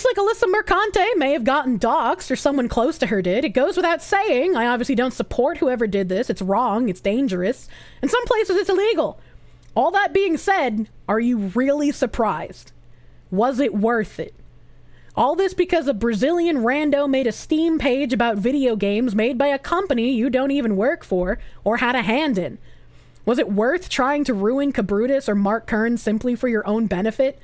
looks like Alyssa Mercante may have gotten doxxed, or someone close to her did. It goes without saying, I obviously don't support whoever did this. It's wrong, it's dangerous. In some places it's illegal. All that being said, are you really surprised? Was it worth it? All this because a Brazilian rando made a Steam page about video games made by a company you don't even work for or had a hand in. Was it worth trying to ruin Cabrutus or Mark Kern simply for your own benefit?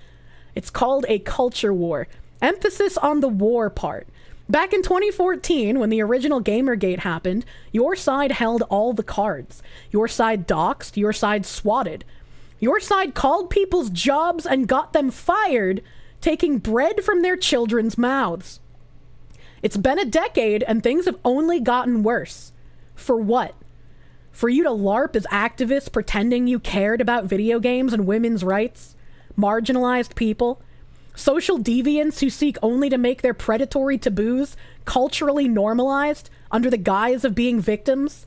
It's called a culture war. Emphasis on the war part. Back in 2014, when the original Gamergate happened, your side held all the cards. Your side doxed, your side swatted. Your side called people's jobs and got them fired, taking bread from their children's mouths. It's been a decade and things have only gotten worse. For what? For you to LARP as activists pretending you cared about video games and women's rights? Marginalized people? Social deviants who seek only to make their predatory taboos culturally normalized under the guise of being victims?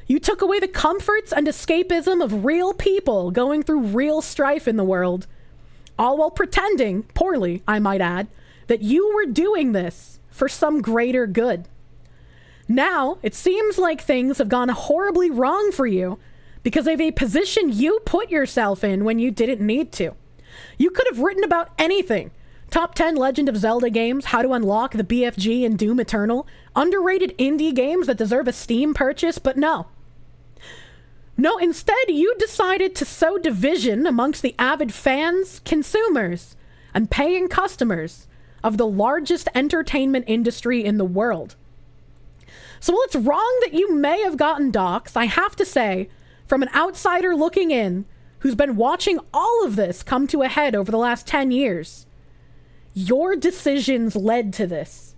You took away the comforts and escapism of real people going through real strife in the world, all while pretending, poorly I might add, that you were doing this for some greater good. Now, it seems like things have gone horribly wrong for you because of a position you put yourself in when you didn't need to. You could have written about anything. Top 10 Legend of Zelda games, how to unlock the BFG and Doom Eternal, underrated indie games that deserve a Steam purchase, but no. No, instead you decided to sow division amongst the avid fans, consumers, and paying customers of the largest entertainment industry in the world. So while it's wrong that you may have gotten doxxed, I have to say, from an outsider looking in, who's been watching all of this come to a head over the last 10 years, your decisions led to this.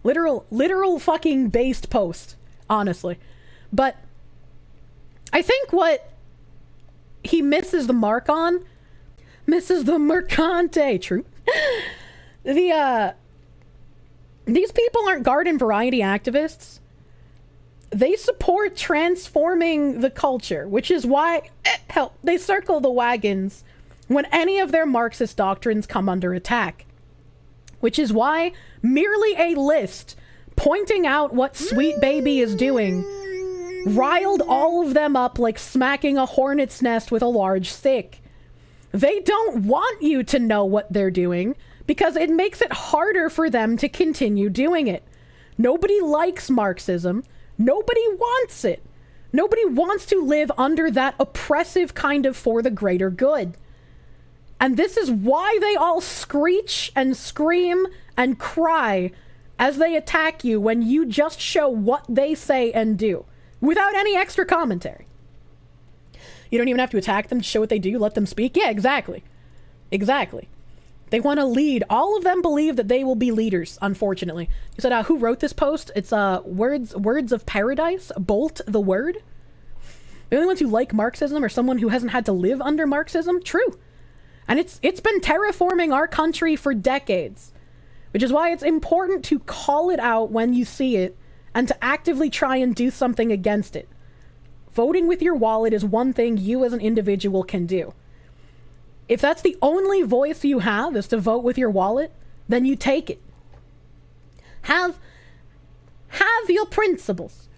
Literal fucking based post, honestly. But I think what he misses the mark on, misses the Mercante, true. These people aren't garden variety activists. They support transforming the culture, which is why, they circle the wagons when any of their Marxist doctrines come under attack. Which is why merely a list pointing out what Sweet Baby is doing riled all of them up like smacking a hornet's nest with a large stick. They don't want you to know what they're doing because it makes it harder for them to continue doing it. Nobody likes Marxism. Nobody wants it. Nobody wants to live under that oppressive kind of for the greater good. And this is why they all screech and scream and cry as they attack you when you just show what they say and do, without any extra commentary. You don't even have to attack them to show what they do, let them speak. Yeah, exactly. Exactly. They want to lead. All of them believe that they will be leaders, unfortunately. You said, who wrote this post? It's Words of Paradise, Bolt the Word. The only ones who like Marxism are someone who hasn't had to live under Marxism. True. And it's been terraforming our country for decades, which is why it's important to call it out when you see it and to actively try and do something against it. Voting with your wallet is one thing you as an individual can do. If that's the only voice you have is to vote with your wallet, then you take it. Have your principles.